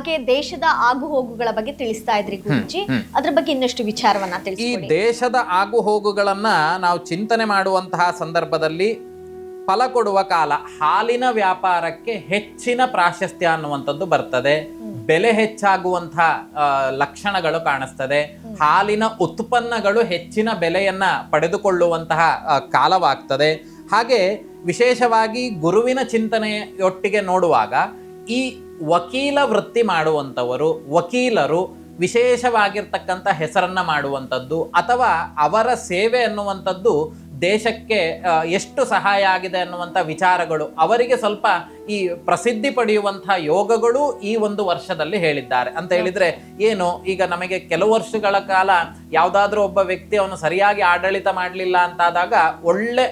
ಹಾಗೆ ದೇಶದ ಆಗು ಹೋಗುಗಳ ಬಗ್ಗೆ ತಿಳಿಸ್ತಾ ಇದ್ರಿ ಗುರೂಜಿ. ಅದ್ರ ಬಗ್ಗೆ ಇನ್ನಷ್ಟು ವಿಚಾರವನ್ನ ಈ ತಿಳಿಸ್ಕೊಡಿ. ದೇಶದ ಆಗು ಹೋಗುಗಳನ್ನ ನಾವು ಚಿಂತನೆ ಮಾಡುವಂತಹ ಸಂದರ್ಭದಲ್ಲಿ ಫಲ ಕೊಡುವ ಕಾಲ, ಹಾಲಿನ ವ್ಯಾಪಾರಕ್ಕೆ ಹೆಚ್ಚಿನ ಪ್ರಾಶಸ್ತ್ಯ ಅನ್ನುವಂಥದ್ದು ಬರ್ತದೆ. ಬೆಲೆ ಹೆಚ್ಚಾಗುವಂತಹ ಲಕ್ಷಣಗಳು ಕಾಣಿಸ್ತದೆ. ಹಾಲಿನ ಉತ್ಪನ್ನಗಳು ಹೆಚ್ಚಿನ ಬೆಲೆಯನ್ನ ಪಡೆದುಕೊಳ್ಳುವಂತಹ ಕಾಲವಾಗ್ತದೆ. ಹಾಗೆ ವಿಶೇಷವಾಗಿ ಗುರುವಿನ ಚಿಂತನೆಯೊಟ್ಟಿಗೆ ನೋಡುವಾಗ ಈ ವಕೀಲ ವೃತ್ತಿ ಮಾಡುವಂಥವರು, ವಕೀಲರು ವಿಶೇಷವಾಗಿರ್ತಕ್ಕಂಥ ಹೆಸರನ್ನ ಮಾಡುವಂಥದ್ದು ಅಥವಾ ಅವರ ಸೇವೆ ಅನ್ನುವಂಥದ್ದು ದೇಶಕ್ಕೆ ಎಷ್ಟು ಸಹಾಯ ಆಗಿದೆ ಅನ್ನುವಂಥ ವಿಚಾರಗಳು ಅವರಿಗೆ ಸ್ವಲ್ಪ ಈ ಪ್ರಸಿದ್ಧಿ ಪಡೆಯುವಂತಹ ಯೋಗಗಳು ಈ ಒಂದು ವರ್ಷದಲ್ಲಿ ಹೇಳಿದ್ದಾರೆ. ಅಂತ ಹೇಳಿದ್ರೆ ಏನು, ಈಗ ನಮಗೆ ಕೆಲವು ವರ್ಷಗಳ ಕಾಲ ಯಾವುದಾದ್ರೂ ಒಬ್ಬ ವ್ಯಕ್ತಿ ಅವನು ಸರಿಯಾಗಿ ಆಡಳಿತ ಮಾಡಲಿಲ್ಲ ಅಂತಾದಾಗ ಒಳ್ಳೆ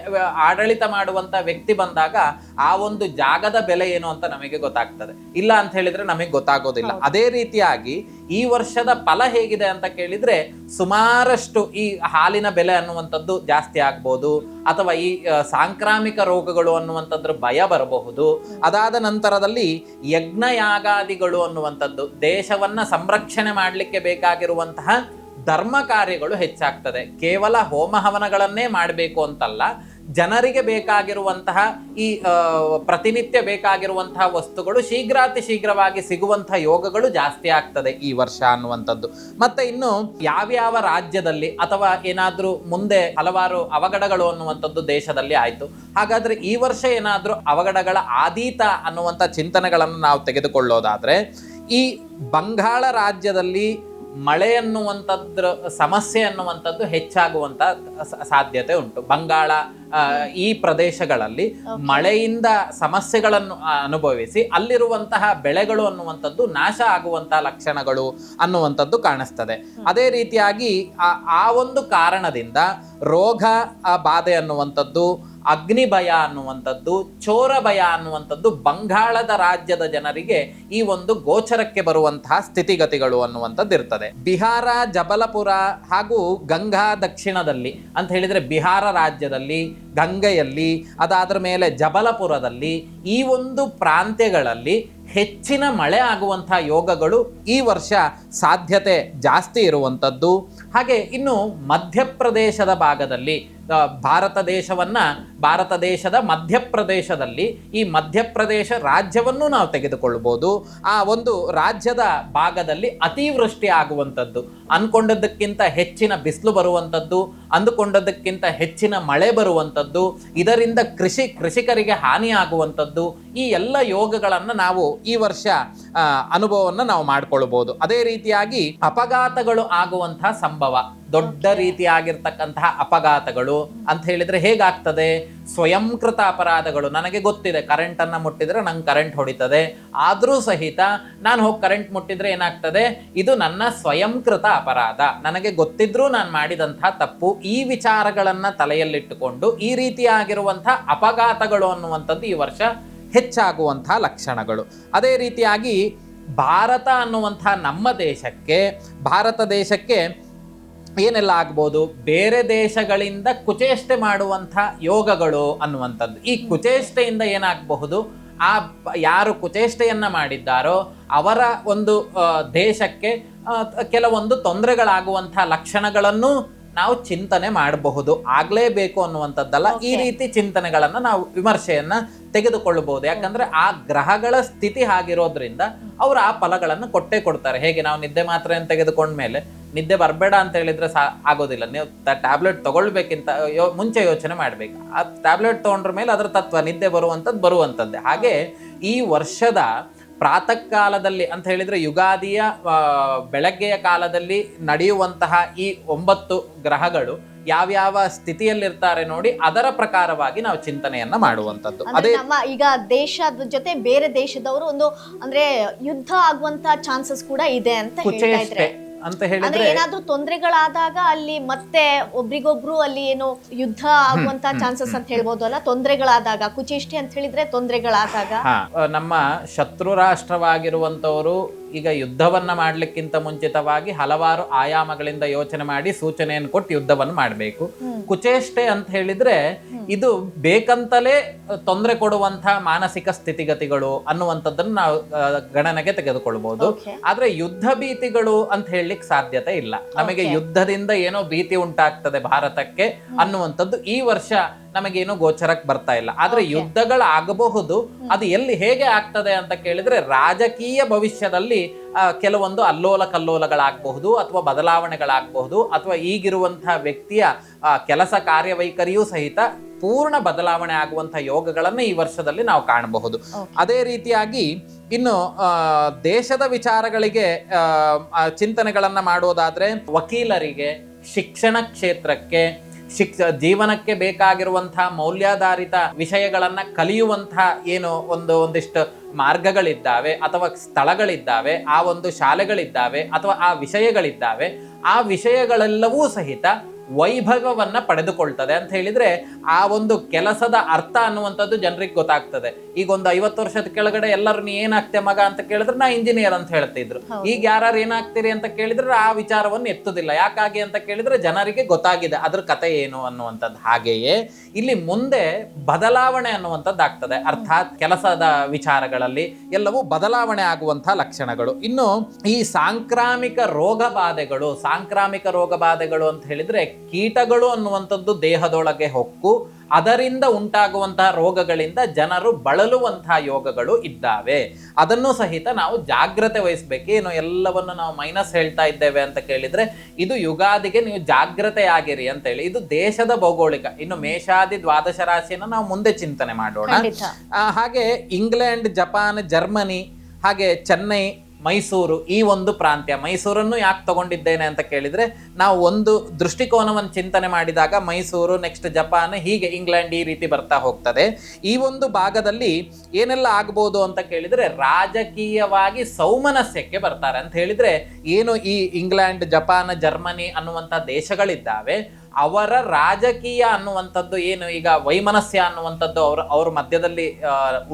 ಆಡಳಿತ ಮಾಡುವಂತ ವ್ಯಕ್ತಿ ಬಂದಾಗ ಆ ಒಂದು ಜಾಗದ ಬೆಲೆ ಏನು ಅಂತ ನಮಗೆ ಗೊತ್ತಾಗ್ತದೆ. ಇಲ್ಲ ಅಂತ ಹೇಳಿದ್ರೆ ನಮಗೆ ಗೊತ್ತಾಗೋದಿಲ್ಲ. ಅದೇ ರೀತಿಯಾಗಿ ಈ ವರ್ಷದ ಫಲ ಹೇಗಿದೆ ಅಂತ ಕೇಳಿದ್ರೆ ಸುಮಾರಷ್ಟು ಈ ಹಾಲಿನ ಬೆಲೆ ಅನ್ನುವಂಥದ್ದು ಜಾಸ್ತಿ ಆಗ್ಬೋದು, ಅಥವಾ ಈ ಸಾಂಕ್ರಾಮಿಕ ರೋಗಗಳು ಅನ್ನುವಂಥದ್ರ ಭಯ ಬರಬಹುದು. ಅದಾದ ನಂತರದಲ್ಲಿ ಯಜ್ಞಯಾಗಾದಿಗಳು ಅನ್ನುವಂಥದ್ದು, ದೇಶವನ್ನ ಸಂರಕ್ಷಣೆ ಮಾಡಲಿಕ್ಕೆ ಬೇಕಾಗಿರುವಂತಹ ಧರ್ಮ ಕಾರ್ಯಗಳು ಹೆಚ್ಚಾಗ್ತದೆ. ಕೇವಲ ಹೋಮ ಹವನಗಳನ್ನೇ ಮಾಡಬೇಕು ಅಂತಲ್ಲ, ಜನರಿಗೆ ಬೇಕಾಗಿರುವಂತಹ ಈ ಪ್ರತಿನಿತ್ಯ ಬೇಕಾಗಿರುವಂತಹ ವಸ್ತುಗಳು ಶೀಘ್ರಾತಿ ಶೀಘ್ರವಾಗಿ ಸಿಗುವಂತಹ ಯೋಗಗಳು ಜಾಸ್ತಿ ಆಗ್ತದೆ ಈ ವರ್ಷ ಅನ್ನುವಂಥದ್ದು. ಮತ್ತೆ ಇನ್ನು ಯಾವ್ಯಾವ ರಾಜ್ಯದಲ್ಲಿ ಅಥವಾ ಏನಾದ್ರೂ ಮುಂದೆ ಹಲವಾರು ಅವಘಡಗಳು ಅನ್ನುವಂಥದ್ದು ದೇಶದಲ್ಲಿ ಆಯ್ತು, ಹಾಗಾದ್ರೆ ಈ ವರ್ಷ ಏನಾದ್ರೂ ಅವಘಡಗಳ ಆದೀತ ಅನ್ನುವಂಥ ಚಿಂತನೆಗಳನ್ನು ನಾವು ತೆಗೆದುಕೊಳ್ಳೋದಾದ್ರೆ ಈ ಬಂಗಾಳ ರಾಜ್ಯದಲ್ಲಿ ಮಳೆ ಅನ್ನುವಂಥದ್ರ ಸಮಸ್ಯೆ ಅನ್ನುವಂಥದ್ದು ಹೆಚ್ಚಾಗುವಂತ ಸಾಧ್ಯತೆ ಉಂಟು. ಬಂಗಾಳ ಈ ಪ್ರದೇಶಗಳಲ್ಲಿ ಮಳೆಯಿಂದ ಸಮಸ್ಯೆಗಳನ್ನು ಅನುಭವಿಸಿ ಅಲ್ಲಿರುವಂತಹ ಬೆಳೆಗಳು ಅನ್ನುವಂಥದ್ದು ನಾಶ ಆಗುವಂತಹ ಲಕ್ಷಣಗಳು ಅನ್ನುವಂಥದ್ದು ಕಾಣಿಸ್ತದೆ. ಅದೇ ರೀತಿಯಾಗಿ ಆ ಒಂದು ಕಾರಣದಿಂದ ರೋಗ ಬಾಧೆ ಅನ್ನುವಂಥದ್ದು, ಅಗ್ನಿ ಭಯ ಅನ್ನುವಂಥದ್ದು, ಚೋರ ಭಯ ಅನ್ನುವಂಥದ್ದು ಬಂಗಾಳದ ರಾಜ್ಯದ ಜನರಿಗೆ ಈ ಒಂದು ಗೋಚರಕ್ಕೆ ಬರುವಂತಹ ಸ್ಥಿತಿಗತಿಗಳು ಅನ್ನುವಂಥದ್ದು ಇರ್ತದೆ. ಬಿಹಾರ, ಜಬಲಪುರ ಹಾಗೂ ಗಂಗಾ ದಕ್ಷಿಣದಲ್ಲಿ ಅಂತ ಹೇಳಿದ್ರೆ ಬಿಹಾರ ರಾಜ್ಯದಲ್ಲಿ, ಗಂಗೆಯಲ್ಲಿ, ಅದಾದ್ರ ಮೇಲೆ ಜಬಲಪುರದಲ್ಲಿ ಈ ಒಂದು ಪ್ರಾಂತ್ಯಗಳಲ್ಲಿ ಹೆಚ್ಚಿನ ಮಳೆ ಆಗುವಂತಹ ಯೋಗಗಳು ಈ ವರ್ಷ ಸಾಧ್ಯತೆ ಜಾಸ್ತಿ ಇರುವಂಥದ್ದು. ಹಾಗೆ ಇನ್ನು ಮಧ್ಯಪ್ರದೇಶದ ಭಾಗದಲ್ಲಿ, ಭಾರತ ದೇಶದ ಮಧ್ಯಪ್ರದೇಶದಲ್ಲಿ, ಈ ಮಧ್ಯಪ್ರದೇಶ ರಾಜ್ಯವನ್ನು ನಾವು ತೆಗೆದುಕೊಳ್ಬೋದು. ಆ ಒಂದು ರಾಜ್ಯದ ಭಾಗದಲ್ಲಿ ಅತಿವೃಷ್ಟಿ ಆಗುವಂಥದ್ದು, ಅಂದ್ಕೊಂಡದ್ದಕ್ಕಿಂತ ಹೆಚ್ಚಿನ ಬಿಸಿಲು ಬರುವಂಥದ್ದು, ಅಂದುಕೊಂಡದ್ದಕ್ಕಿಂತ ಹೆಚ್ಚಿನ ಮಳೆ ಬರುವಂಥದ್ದು, ಇದರಿಂದ ಕೃಷಿಕರಿಗೆ ಹಾನಿ ಆಗುವಂಥದ್ದು, ಈ ಎಲ್ಲ ಯೋಗಗಳನ್ನು ನಾವು ಈ ವರ್ಷ ಅನುಭವವನ್ನು ನಾವು ಮಾಡ್ಕೊಳ್ಬಹುದು. ಅದೇ ರೀತಿಯಾಗಿ ಅಪಘಾತಗಳು ಆಗುವಂತಹ ಸಂಭವ, ದೊಡ್ಡ ರೀತಿಯಾಗಿರ್ತಕ್ಕಂತಹ ಅಪಘಾತಗಳು ಅಂತ ಹೇಳಿದ್ರೆ ಹೇಗಾಗ್ತದೆ, ಸ್ವಯಂಕೃತ ಅಪರಾಧಗಳು. ನನಗೆ ಗೊತ್ತಿದೆ ಕರೆಂಟ್ ಅನ್ನ ಮುಟ್ಟಿದ್ರೆ ನಂಗೆ ಕರೆಂಟ್ ಹೊಡಿತದೆ, ಆದ್ರೂ ಸಹಿತ ನಾನು ಹೋಗಿ ಕರೆಂಟ್ ಮುಟ್ಟಿದ್ರೆ ಏನಾಗ್ತದೆ, ಇದು ನನ್ನ ಸ್ವಯಂಕೃತ ಅಪರಾಧ, ನನಗೆ ಗೊತ್ತಿದ್ರೂ ನಾನು ಮಾಡಿದಂತಹ ತಪ್ಪು. ಈ ವಿಚಾರಗಳನ್ನ ತಲೆಯಲ್ಲಿಟ್ಟುಕೊಂಡು ಈ ರೀತಿಯಾಗಿರುವಂತಹ ಅಪಘಾತಗಳು ಅನ್ನುವಂಥದ್ದು ಈ ವರ್ಷ ಹೆಚ್ಚಾಗುವಂತಹ ಲಕ್ಷಣಗಳು. ಅದೇ ರೀತಿಯಾಗಿ ಭಾರತ ಅನ್ನುವಂತಹ ನಮ್ಮ ಭಾರತ ದೇಶಕ್ಕೆ ಏನೆಲ್ಲ ಆಗ್ಬೋದು, ಬೇರೆ ದೇಶಗಳಿಂದ ಕುಚೇಷ್ಟೆ ಮಾಡುವಂಥ ಯೋಗಗಳು ಅನ್ನುವಂಥದ್ದು. ಈ ಕುಚೇಷ್ಟೆಯಿಂದ ಏನಾಗಬಹುದು, ಯಾರು ಕುಚೇಷ್ಟೆಯನ್ನ ಮಾಡಿದ್ದಾರೋ ಅವರ ಒಂದು ದೇಶಕ್ಕೆ ಕೆಲವೊಂದು ತೊಂದರೆಗಳಾಗುವಂಥ ಲಕ್ಷಣಗಳನ್ನು ನಾವು ಚಿಂತನೆ ಮಾಡಬಹುದು. ಆಗ್ಲೇಬೇಕು ಅನ್ನುವಂಥದ್ದಲ್ಲ, ಈ ರೀತಿ ಚಿಂತನೆಗಳನ್ನ ನಾವು ವಿಮರ್ಶೆಯನ್ನ ತೆಗೆದುಕೊಳ್ಳಬಹುದು. ಯಾಕಂದ್ರೆ ಆ ಗ್ರಹಗಳ ಸ್ಥಿತಿ ಹಾಗಿರೋದ್ರಿಂದ ಅವರು ಆ ಫಲಗಳನ್ನು ಕೊಟ್ಟೇ ಕೊಡ್ತಾರೆ. ಹೇಗೆ ನಾವು ನಿದ್ದೆ ಮಾತ್ರೆಯನ್ನು ತೆಗೆದುಕೊಂಡ್ಮೇಲೆ ನಿದ್ದೆ ಬರಬೇಡ ಅಂತ ಹೇಳಿದ್ರೆ ಆಗೋದಿಲ್ಲ, ನೀವು ಟ್ಯಾಬ್ಲೆಟ್ ತಗೊಳ್ಬೇಕಿಂತ ಮುಂಚೆ ಯೋಚನೆ ಮಾಡ್ಬೇಕು. ಆ ಟ್ಯಾಬ್ಲೆಟ್ ತಗೊಂಡ್ರ ಮೇಲೆ ಅದರ ತತ್ವ ನಿದ್ದೆ ಬರುವಂಥದ್ದೇ. ಹಾಗೆ ಈ ವರ್ಷದ ಪ್ರಾತಃ ಕಾಲದಲ್ಲಿ ಅಂತ ಹೇಳಿದ್ರೆ ಯುಗಾದಿಯ ಬೆಳಗ್ಗೆಯ ಕಾಲದಲ್ಲಿ ನಡೆಯುವಂತಹ ಈ 9 ಗ್ರಹಗಳು ಯಾವ್ಯಾವ ಸ್ಥಿತಿಯಲ್ಲಿರ್ತಾರೆ ನೋಡಿ, ಅದರ ಪ್ರಕಾರವಾಗಿ ನಾವು ಚಿಂತನೆಯನ್ನ ಮಾಡುವಂತದ್ದು. ಅದೇ ಈಗ ದೇಶದ ಜೊತೆ ಬೇರೆ ದೇಶದವರು ಒಂದು ಅಂದ್ರೆ ಯುದ್ಧ ಆಗುವಂತ ಚಾನ್ಸಸ್ ಕೂಡ ಇದೆ ಅಂತ ಹೇಳ್ತಾ ಇದ್ರೆ ಅಂತ ಹೇಳಿದ್ರೆ ಏನಾದ್ರೂ ತೊಂದರೆಗಳಾದಾಗ ಅಲ್ಲಿ ಮತ್ತೆ ಒಬ್ರಿಗೊಬ್ರು ಅಲ್ಲಿ ಏನೋ ಯುದ್ಧ ಆಗುವಂತ ಚಾನ್ಸಸ್ ಅಂತ ಹೇಳ್ಬೋದು ಅಲ್ಲ, ತೊಂದರೆಗಳಾದಾಗ. ಕುಚೇಷ್ಟೆ ಅಂತ ಹೇಳಿದ್ರೆ ತೊಂದರೆಗಳಾದಾಗ ನಮ್ಮ ಶತ್ರು ರಾಷ್ಟ್ರವಾಗಿರುವಂತವರು ಈಗ ಯುದ್ಧವನ್ನ ಮಾಡ್ಲಿಕ್ಕಿಂತ ಮುಂಚಿತವಾಗಿ ಹಲವಾರು ಆಯಾಮಗಳಿಂದ ಯೋಚನೆ ಮಾಡಿ ಸೂಚನೆಯನ್ನು ಕೊಟ್ಟು ಯುದ್ಧವನ್ನು ಮಾಡಬೇಕು. ಕುಚೇಷ್ಟೆ ಅಂತ ಹೇಳಿದ್ರೆ ಇದು ಬೇಕಂತಲೇ ತೊಂದರೆ ಕೊಡುವಂತಹ ಮಾನಸಿಕ ಸ್ಥಿತಿಗತಿಗಳು ಅನ್ನುವಂಥದ್ದನ್ನು ನಾವು ಗಣನೆಗೆ ತೆಗೆದುಕೊಳ್ಬಹುದು. ಆದ್ರೆ ಯುದ್ಧ ಭೀತಿಗಳು ಅಂತ ಹೇಳಲಿಕ್ಕೆ ಸಾಧ್ಯತೆ ಇಲ್ಲ. ನಮಗೆ ಯುದ್ಧದಿಂದ ಏನೋ ಭೀತಿ ಉಂಟಾಗ್ತದೆ ಭಾರತಕ್ಕೆ ಅನ್ನುವಂಥದ್ದು ಈ ವರ್ಷ ನಮಗೇನು ಗೋಚರಕ್ಕೆ ಬರ್ತಾ ಇಲ್ಲ. ಆದ್ರೆ ಯುದ್ಧಗಳಾಗಬಹುದು. ಅದು ಎಲ್ಲಿ ಹೇಗೆ ಆಗ್ತದೆ ಅಂತ ಕೇಳಿದ್ರೆ ರಾಜಕೀಯ ಭವಿಷ್ಯದಲ್ಲಿ ಕೆಲವೊಂದು ಅಲ್ಲೋಲ ಕಲ್ಲೋಲಗಳಾಗಬಹುದು, ಅಥವಾ ಬದಲಾವಣೆಗಳಾಗಬಹುದು, ಅಥವಾ ಈಗಿರುವಂತಹ ವ್ಯಕ್ತಿಯ ಕೆಲಸ ಕಾರ್ಯವೈಖರಿಯೂ ಸಹಿತ ಪೂರ್ಣ ಬದಲಾವಣೆ ಆಗುವಂತಹ ಯೋಗಗಳನ್ನ ಈ ವರ್ಷದಲ್ಲಿ ನಾವು ಕಾಣಬಹುದು. ಅದೇ ರೀತಿಯಾಗಿ ಇನ್ನು ದೇಶದ ವಿಚಾರಗಳಿಗೆ ಚಿಂತನೆಗಳನ್ನ ಮಾಡೋದಾದ್ರೆ ವಕೀಲರಿಗೆ, ಶಿಕ್ಷಣ ಕ್ಷೇತ್ರಕ್ಕೆ, ಜೀವನಕ್ಕೆ ಬೇಕಾಗಿರುವಂತಹ ಮೌಲ್ಯಾಧಾರಿತ ವಿಷಯಗಳನ್ನ ಕಲಿಯುವಂತಹ ಏನು ಒಂದಿಷ್ಟು ಮಾರ್ಗಗಳಿದ್ದಾವೆ ಅಥವಾ ಸ್ಥಳಗಳಿದ್ದಾವೆ, ಆ ಒಂದು ಶಾಲೆಗಳಿದ್ದಾವೆ ಅಥವಾ ಆ ವಿಷಯಗಳಿದ್ದಾವೆ, ಆ ವಿಷಯಗಳೆಲ್ಲವೂ ಸಹಿತ ವೈಭವವನ್ನ ಪಡೆದುಕೊಳ್ತದೆ ಅಂತ ಹೇಳಿದ್ರೆ ಆ ಒಂದು ಕೆಲಸದ ಅರ್ಥ ಅನ್ನುವಂಥದ್ದು ಜನರಿಗೆ ಗೊತ್ತಾಗ್ತದೆ. ಈಗ ಒಂದು 50 ವರ್ಷದ ಕೆಳಗಡೆ ಎಲ್ಲರೂ ನೀ ಏನಾಗ್ತೆ ಮಗ ಅಂತ ಕೇಳಿದ್ರೆ ನಾ ಇಂಜಿನಿಯರ್ ಅಂತ ಹೇಳ್ತಿದ್ರು. ಈಗ ಯಾರು ಏನಾಗ್ತೀರಿ ಅಂತ ಕೇಳಿದ್ರೆ ಆ ವಿಚಾರವನ್ನು ಎತ್ತುದಿಲ್ಲ. ಯಾಕಾಗಿ ಅಂತ ಕೇಳಿದ್ರೆ ಜನರಿಗೆ ಗೊತ್ತಾಗಿದೆ ಅದ್ರ ಕತೆ ಏನು ಅನ್ನುವಂಥದ್ದು. ಹಾಗೆಯೇ ಇಲ್ಲಿ ಮುಂದೆ ಬದಲಾವಣೆ ಅನ್ನುವಂಥದ್ದು ಆಗ್ತದೆ. ಅರ್ಥಾತ್ ಕೆಲಸದ ವಿಚಾರಗಳಲ್ಲಿ ಎಲ್ಲವೂ ಬದಲಾವಣೆ ಆಗುವಂತಹ ಲಕ್ಷಣಗಳು. ಇನ್ನು ಈ ಸಾಂಕ್ರಾಮಿಕ ರೋಗ ಬಾಧೆಗಳು ಅಂತ ಹೇಳಿದ್ರೆ ಕೀಟಗಳು ಅನ್ನುವಂಥದ್ದು ದೇಹದೊಳಗೆ ಹೊಕ್ಕು ಅದರಿಂದ ಉಂಟಾಗುವಂತಹ ರೋಗಗಳಿಂದ ಜನರು ಬಳಲುವಂತಹ ಯೋಗಗಳು ಇದ್ದಾವೆ. ಅದನ್ನು ಸಹಿತ ನಾವು ಜಾಗ್ರತೆ ವಹಿಸ್ಬೇಕು. ಏನು ಎಲ್ಲವನ್ನು ನಾವು ಮೈನಸ್ ಹೇಳ್ತಾ ಇದ್ದೇವೆ ಅಂತ ಕೇಳಿದ್ರೆ ಇದು ಯುಗಾದಿಗೆ ನೀವು ಜಾಗ್ರತೆಯಾಗಿರಿ ಅಂತ ಹೇಳಿ. ಇದು ದೇಶದ ಭೌಗೋಳಿಕ. ಇನ್ನು ಮೇಷಾದಿ ದ್ವಾದಶ ರಾಶಿಯನ್ನು ನಾವು ಮುಂದೆ ಚಿಂತನೆ ಮಾಡೋಣ. ಹಾಗೆ ಇಂಗ್ಲೆಂಡ್, ಜಪಾನ್, ಜರ್ಮನಿ, ಹಾಗೆ ಚೆನ್ನೈ, ಮೈಸೂರು, ಈ ಒಂದು ಪ್ರಾಂತ್ಯ. ಮೈಸೂರನ್ನು ಯಾಕೆ ತಗೊಂಡಿದ್ದೇನೆ ಅಂತ ಕೇಳಿದ್ರೆ ನಾವು ಒಂದು ದೃಷ್ಟಿಕೋನವನ್ನು ಚಿಂತನೆ ಮಾಡಿದಾಗ ಮೈಸೂರು, ನೆಕ್ಸ್ಟ್ ಜಪಾನ್, ಹೀಗೆ ಇಂಗ್ಲೆಂಡ್, ಈ ರೀತಿ ಬರ್ತಾ ಹೋಗ್ತದೆ. ಈ ಒಂದು ಭಾಗದಲ್ಲಿ ಏನೆಲ್ಲ ಆಗ್ಬೋದು ಅಂತ ಕೇಳಿದ್ರೆ ರಾಜಕೀಯವಾಗಿ ಸೌಮನಸ್ಯಕ್ಕೆ ಬರ್ತಾರೆ ಅಂತ ಹೇಳಿದ್ರೆ ಏನು ಈ ಇಂಗ್ಲೆಂಡ್, ಜಪಾನ್, ಜರ್ಮನಿ ಅನ್ನುವಂಥ ದೇಶಗಳಿದ್ದಾವೆ ಅವರ ರಾಜಕೀಯ ಅನ್ನುವಂಥದ್ದು ಏನು ಈಗ ವೈಮನಸ್ಯ ಅನ್ನುವಂಥದ್ದು ಅವ್ರ ಮಧ್ಯದಲ್ಲಿ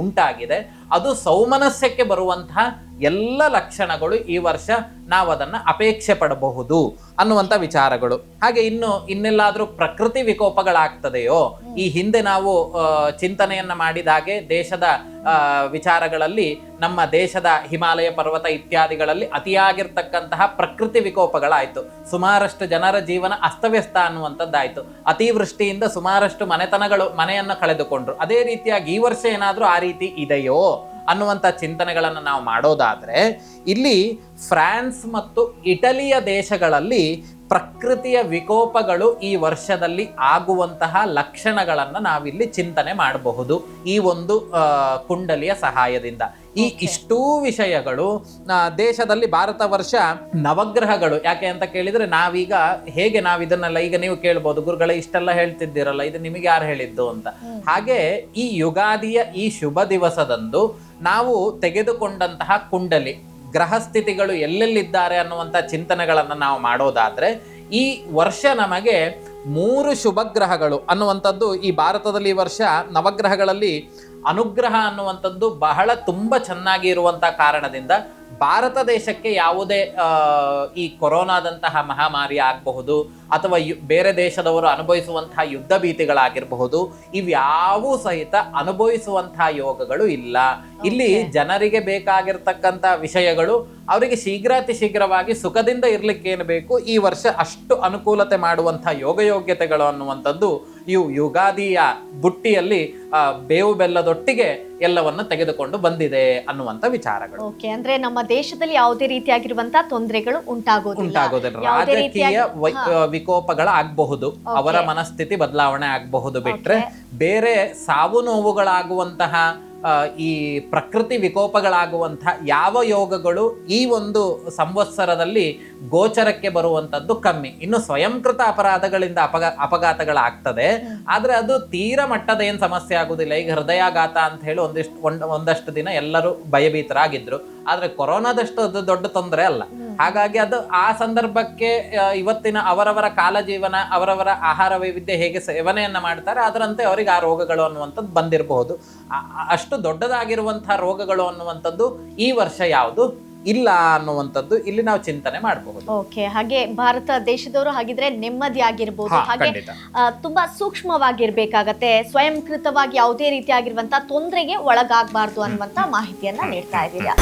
ಉಂಟಾಗಿದೆ. ಅದು ಸೌಮನಸ್ಯಕ್ಕೆ ಬರುವಂತಹ ಎಲ್ಲ ಲಕ್ಷಣಗಳು ಈ ವರ್ಷ ನಾವು ಅದನ್ನ ಅಪೇಕ್ಷೆ ಪಡಬಹುದು ಅನ್ನುವಂಥ ವಿಚಾರಗಳು. ಹಾಗೆ ಇನ್ನೆಲ್ಲಾದ್ರೂ ಪ್ರಕೃತಿ ವಿಕೋಪಗಳಾಗ್ತದೆಯೋ, ಈ ಹಿಂದೆ ನಾವು ಚಿಂತನೆಯನ್ನ ಮಾಡಿದ ಹಾಗೆ ದೇಶದ ವಿಚಾರಗಳಲ್ಲಿ ನಮ್ಮ ದೇಶದ ಹಿಮಾಲಯ ಪರ್ವತ ಇತ್ಯಾದಿಗಳಲ್ಲಿ ಅತಿಯಾಗಿರ್ತಕ್ಕಂತಹ ಪ್ರಕೃತಿ ವಿಕೋಪಗಳಾಯ್ತು. ಸುಮಾರಷ್ಟು ಜನರ ಜೀವನ ಅಸ್ತವ್ಯಸ್ತ ಅನ್ನುವಂಥದ್ದಾಯ್ತು. ಅತಿವೃಷ್ಟಿಯಿಂದ ಸುಮಾರಷ್ಟು ಮನೆಯನ್ನು ಕಳೆದುಕೊಂಡ್ರು. ಅದೇ ರೀತಿಯಾಗಿ ಈ ವರ್ಷ ಏನಾದ್ರೂ ಆ ರೀತಿ ಇದೆಯೋ ಅನ್ನುವಂಥ ಚಿಂತನೆಗಳನ್ನು ನಾವು ಮಾಡೋದಾದ್ರೆ ಇಲ್ಲಿ ಫ್ರಾನ್ಸ್ ಮತ್ತು ಇಟಲಿಯ ದೇಶಗಳಲ್ಲಿ ಪ್ರಕೃತಿಯ ವಿಕೋಪಗಳು ಈ ವರ್ಷದಲ್ಲಿ ಆಗುವಂತಹ ಲಕ್ಷಣಗಳನ್ನು ನಾವಿಲ್ಲಿ ಚಿಂತನೆ ಮಾಡಬಹುದು ಈ ಒಂದು ಕುಂಡಲಿಯ ಸಹಾಯದಿಂದ. ಈ ಇಷ್ಟೂ ವಿಷಯಗಳು ದೇಶದಲ್ಲಿ ಭಾರತ ವರ್ಷ ನವಗ್ರಹಗಳು ಯಾಕೆ ಅಂತ ಕೇಳಿದ್ರೆ ನಾವೀಗ ಹೇಗೆ ನಾವಿದನ್ನೆಲ್ಲ ಈಗ ನೀವು ಕೇಳ್ಬೋದು, ಗುರುಗಳೇ ಇಷ್ಟೆಲ್ಲ ಹೇಳ್ತಿದ್ದೀರಲ್ಲ, ಇದು ನಿಮಗೆ ಯಾರು ಹೇಳಿದ್ದು ಅಂತ. ಹಾಗೆ ಈ ಯುಗಾದಿಯ ಈ ಶುಭ ದಿವಸದಂದು ನಾವು ತೆಗೆದುಕೊಂಡಂತಹ ಕುಂಡಲಿ ಗ್ರಹ ಸ್ಥಿತಿಗಳು ಎಲ್ಲೆಲ್ಲಿದ್ದಾರೆ ಅನ್ನುವಂಥ ಚಿಂತನೆಗಳನ್ನು ನಾವು ಮಾಡೋದಾದ್ರೆ ಈ ವರ್ಷ ನಮಗೆ 3 ಶುಭ ಗ್ರಹಗಳು ಅನ್ನುವಂಥದ್ದು ಈ ಭಾರತದಲ್ಲಿ ಈ ವರ್ಷ ನವಗ್ರಹಗಳಲ್ಲಿ ಅನುಗ್ರಹ ಅನ್ನುವಂಥದ್ದು ಬಹಳ ತುಂಬ ಚೆನ್ನಾಗಿ ಇರುವಂಥ ಕಾರಣದಿಂದ ಭಾರತ ದೇಶಕ್ಕೆ ಯಾವುದೇ ಈ ಕೊರೋನಾದಂತಹ ಮಹಾಮಾರಿ ಆಗಬಹುದು ಅಥವಾ ಬೇರೆ ದೇಶದವರು ಅನುಭವಿಸುವಂತಹ ಯುದ್ಧ ಭೀತಿಗಳಾಗಿರಬಹುದು, ಇವ್ಯಾವೂ ಸಹಿತ ಅನುಭವಿಸುವಂತಹ ಯೋಗಗಳು ಇಲ್ಲ. ಇಲ್ಲಿ ಜನರಿಗೆ ಬೇಕಾಗಿರ್ತಕ್ಕಂಥ ವಿಷಯಗಳು ಅವರಿಗೆ ಶೀಘ್ರಾತಿ ಶೀಘ್ರವಾಗಿ ಸುಖದಿಂದ ಇರ್ಲಿಕ್ಕೆ ಏನು ಬೇಕು ಈ ವರ್ಷ ಅಷ್ಟು ಅನುಕೂಲತೆ ಮಾಡುವಂತಹ ಯೋಗಯೋಗ್ಯತೆಗಳು ಅನ್ನುವಂಥದ್ದು ಇವು ಯುಗಾದಿಯ ಬುಟ್ಟಿಯಲ್ಲಿ ಬೇವು ಬೆಲ್ಲದೊಟ್ಟಿಗೆ ಎಲ್ಲವನ್ನು ತೆಗೆದುಕೊಂಡು ಬಂದಿದೆ ಅನ್ನುವಂಥ ವಿಚಾರಗಳು. ಓಕೆ, ಅಂದ್ರೆ ನಮ್ಮ ದೇಶದಲ್ಲಿ ಯಾವುದೇ ರೀತಿಯಾಗಿರುವಂತಹ ತೊಂದರೆಗಳು ಉಂಟಾಗೋದಿಲ್ಲ. ರಾಜಕೀಯ ವಿಕೋಪಗಳಾಗಬಹುದು, ಅವರ ಮನಸ್ಥಿತಿ ಬದಲಾವಣೆ ಆಗಬಹುದು, ಬಿಟ್ರೆ ಬೇರೆ ಸಾವು ನೋವುಗಳಾಗುವಂತಹ ಈ ಪ್ರಕೃತಿ ವಿಕೋಪಗಳಾಗುವಂತಹ ಯಾವ ಯೋಗಗಳು ಈ ಒಂದು ಸಂವತ್ಸರದಲ್ಲಿ ಗೋಚರಕ್ಕೆ ಬರುವಂತದ್ದು ಕಮ್ಮಿ. ಇನ್ನು ಸ್ವಯಂಕೃತ ಅಪರಾಧಗಳಿಂದ ಅಪಘಾತಗಳಾಗ್ತದೆ, ಆದ್ರೆ ಅದು ತೀರ ಮಟ್ಟದ ಏನ್ ಸಮಸ್ಯೆ ಆಗುದಿಲ್ಲ. ಈಗ ಹೃದಯಾಘಾತ ಅಂತ ಹೇಳಿ ಒಂದಷ್ಟು ದಿನ ಎಲ್ಲರೂ ಭಯಭೀತರಾಗಿದ್ರು, ಆದ್ರೆ ಕೊರೋನಾದಷ್ಟು ಅದು ದೊಡ್ಡ ತೊಂದರೆ ಅಲ್ಲ. ಹಾಗಾಗಿ ಅದು ಆ ಸಂದರ್ಭಕ್ಕೆ ಇವತ್ತಿನ ಅವರವರ ಕಾಲಜೀವನ, ಅವರವರ ಆಹಾರ ವೈವಿಧ್ಯ ಹೇಗೆ ಸೇವನೆಯನ್ನ ಮಾಡ್ತಾರೆ ಅದರಂತೆ ಅವರಿಗೆ ಆ ರೋಗಗಳು ಅನ್ನುವಂಥದ್ದು ಬಂದಿರಬಹುದು. ಅಷ್ಟು ದೊಡ್ಡದಾಗಿರುವಂತಹ ರೋಗಗಳು ಅನ್ನುವಂಥದ್ದು ಈ ವರ್ಷ ಯಾವುದು ಇಲ್ಲ ಅನ್ನುವಂಥದ್ದು ಇಲ್ಲಿ ನಾವು ಚಿಂತನೆ ಮಾಡಬಹುದು. ಓಕೆ, ಹಾಗೆ ಭಾರತ ದೇಶದವರು ಹಾಗಿದ್ರೆ ನೆಮ್ಮದಿ ಆಗಿರ್ಬೋದು, ಹಾ, ಹಾಗೆ ಖಂಡಿತ. ತುಂಬಾ ಸೂಕ್ಷ್ಮವಾಗಿರ್ಬೇಕಾಗತ್ತೆ, ಸ್ವಯಂಕೃತವಾಗಿ ಯಾವುದೇ ರೀತಿಯಾಗಿರುವಂತ ತೊಂದರೆಗೆ ಒಳಗಾಗಬಾರ್ದು ಅನ್ನುವಂತ ಮಾಹಿತಿಯನ್ನ ನೀಡ್ತಾ ಇದ್ದೀರಾ.